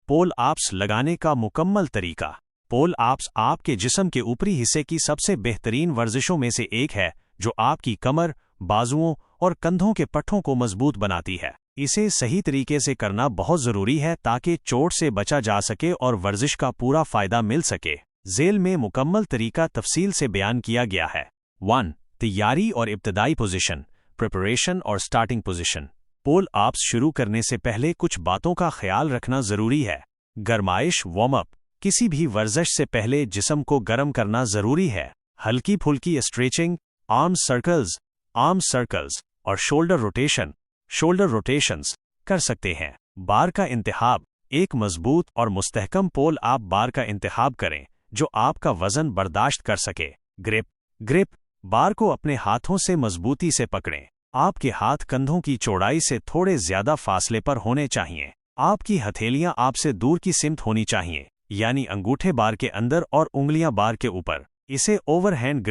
पोल आप्स लगाने का मुकम्मल तरीका। पोल आप्स आपके जिस्म के ऊपरी हिस्से की सबसे बेहतरीन वर्जिशों में से एक है जो आपकी कमर, बाजुओं और कंधों के पट्ठों को मजबूत बनाती है। इसे सही तरीके से करना बहुत ज़रूरी है ताकि चोट से बचा जा सके और वर्जिश का पूरा फ़ायदा मिल सके। ज़ेल में मुकम्मल तरीका तफसील से बयान किया गया है। 1. तैयारी और इब्तदाई पोजीशन, प्रिपरेशन और स्टार्टिंग पोजीशन। पोल आप्स शुरू करने से पहले कुछ बातों का ख्याल रखना ज़रूरी है। गरमाइश, वार्म अप। किसी भी वर्जिश से पहले जिस्म को गर्म करना ज़रूरी है। हल्की फुल्की स्ट्रेचिंग, आर्म सर्कल्स और शोल्डर रोटेशंस कर सकते हैं। बार का इंतखाब। एक मजबूत और मुस्तहकम पोल आप बार का इंतखाब करें जो आपका वजन बर्दाश्त कर सके। ग्रिप। बार को अपने हाथों से मजबूती से पकड़ें। आपके हाथ कंधों की चौड़ाई से थोड़े ज्यादा फासले पर होने चाहिए। आपकी हथेलियां आपसे दूर की सिमत होनी चाहिए, यानी अंगूठे बार के अंदर और उंगलियां बार के ऊपर। इसे ओवरहैंड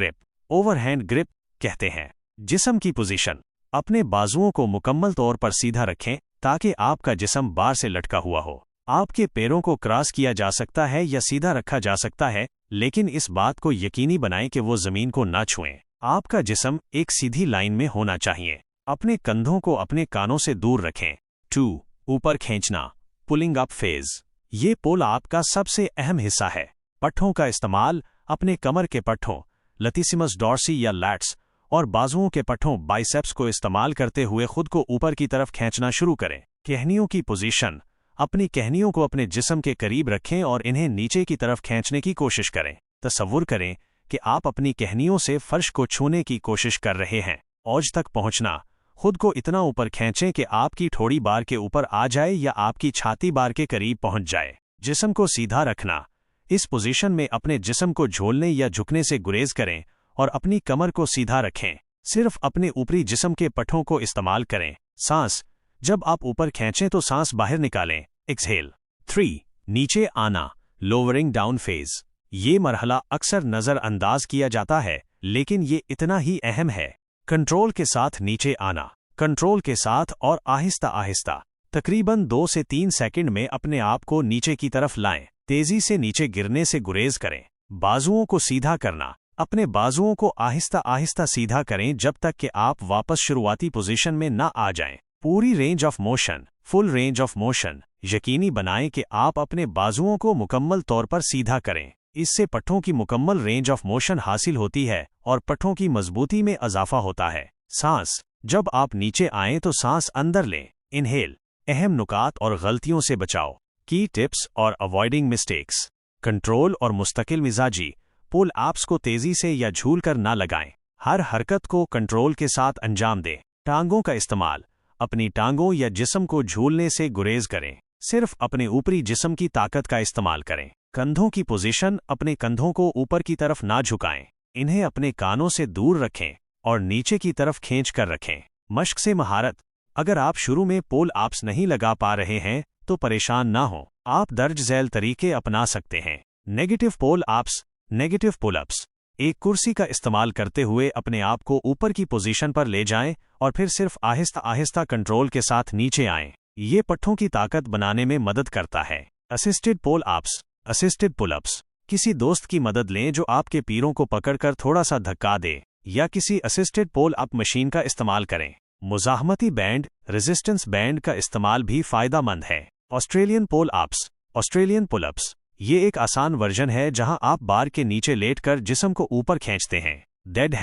ग्रिप कहते हैं। जिस्म की पोजीशन। अपने बाजुओं को मुकम्मल तौर पर सीधा रखें ताकि आपका जिस्म बार से लटका हुआ हो। आपके पैरों को क्रॉस किया जा सकता है या सीधा रखा जा सकता है, लेकिन इस बात को यकीनी बनाएं कि वो जमीन को ना छुएं। आपका जिस्म एक सीधी लाइन में होना चाहिए। अपने कंधों को अपने कानों से दूर रखें। 2. ऊपर खींचना, पुलिंग अप फेज। ये पोल आप का सबसे अहम हिस्सा है। पट्ठों का इस्तेमाल। अपने कमर के पट्ठों, लतीसिमस डॉर्सी या लैट्स, और बाजुओं के पट्ठों, बाइसेप्स को इस्तेमाल करते हुए खुद को ऊपर की तरफ खींचना शुरू करें। कहनियों की पोजीशन। अपनी कहनियों को अपने जिस्म के करीब रखें और इन्हें नीचे की तरफ खींचने की कोशिश करें। तसव्वुर करें कि आप अपनी कहनियों से फर्श को छूने की कोशिश कर रहे हैं। औज तक पहुंचना। खुद को इतना ऊपर खींचें कि आपकी ठोड़ी बार के ऊपर आ जाए या आपकी छाती बार के करीब पहुंच जाए। जिस्म को सीधा रखना। इस पोजीशन में अपने जिस्म को झोलने या झुकने से गुरेज करें और अपनी कमर को सीधा रखें। सिर्फ अपने ऊपरी जिस्म के पट्ठों को इस्तेमाल करें। सांस। जब आप ऊपर खींचें तो सांस बाहर निकालें। एक्सहेल। 3. नीचे आना, लोअरिंग डाउन फेज। ये मरहला अक्सर नज़रअंदाज किया जाता है, लेकिन ये इतना ही अहम है। कंट्रोल के साथ नीचे आना। कंट्रोल के साथ और आहिस्ता आहिस्ता, तकरीबन 2 से 3 सेकंड में अपने आप को नीचे की तरफ लाएं। तेजी से नीचे गिरने से गुरेज करें। बाजुओं को सीधा करना। अपने बाजुओं को आहिस्ता आहिस्ता सीधा करें जब तक कि आप वापस शुरुआती पोजीशन में ना आ जाएं। पूरी range of motion, full range of motion. यकीनी बनाएं कि आप अपने बाजुओं को मुकम्मल तौर पर सीधा करें। इससे पट्ठों की मुकम्मल रेंज ऑफ मोशन हासिल होती है और पट्ठों की मजबूती में इजाफा होता है। सांस। जब आप नीचे आएं तो सांस अंदर लें। इनहेल। अहम नुकात और गलतियों से बचाओ। की टिप्स और अवॉइडिंग मिस्टेक्स। कंट्रोल और मुस्तकिल मिजाजी। पोल आप्स को तेजी से या झूल कर ना लगाएं। हर हरकत को कंट्रोल के साथ अंजाम दें। टांगों का इस्तेमाल। अपनी टांगों या जिस्म को झूलने से गुरेज करें। सिर्फ अपने ऊपरी जिस्म की ताकत का इस्तेमाल करें। कंधों की पोजीशन। अपने कंधों को ऊपर की तरफ ना झुकाएं। इन्हें अपने कानों से दूर रखें और नीचे की तरफ खींच कर रखें। मश्क से महारत। अगर आप शुरू में पोल आप्स नहीं लगा पा रहे हैं तो परेशान ना हो, आप दर्ज झेल तरीके अपना सकते हैं। नेगेटिव पोल आप्स, नेगेटिव पुलअप्स। एक कुर्सी का इस्तेमाल करते हुए अपने आप को ऊपर की पोजीशन पर ले जाएं और फिर सिर्फ आहिस्ता आहिस्ता कंट्रोल के साथ नीचे आएं। ये पट्ठों की ताकत बनाने में मदद करता है। असिस्टेड पोल आप्स, असिस्टेड पुलअप्स। किसी दोस्त की मदद लें जो आपके पैरों को पकड़कर थोड़ा सा धक्का दे, या किसी असिस्टेड पोल अप मशीन का इस्तेमाल करें। मुजाहमती बैंड, रेजिस्टेंस बैंड का इस्तेमाल भी फायदेमंद है। ऑस्ट्रेलियन पोल आप्स, ऑस्ट्रेलियन पुलअप्स। ये एक आसान वर्जन है जहां आप बार के नीचे लेटकर जिस्म को ऊपर खींचते हैं। Dead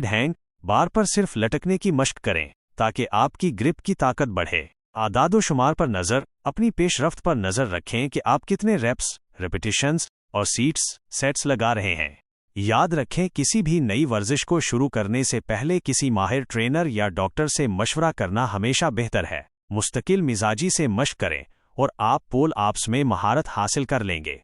hang. बार पर सिर्फ लटकने की मश्क करें ताकि आपकी ग्रिप की ताकत बढ़े। आदादोशुमार पर नजर। अपनी पेशरफ्त पर नजर रखें कि आप कितने रेप्स, रेपिटेशंस और सेट्स लगा रहे हैं। याद रखें, किसी भी नई वर्जिश को शुरू करने से पहले किसी माहिर ट्रेनर या डॉक्टर से मशवरा करना हमेशा बेहतर है। मुस्तकिल मिजाजी से मश्क करें और आप पोल आप्स में महारत हासिल कर लेंगे।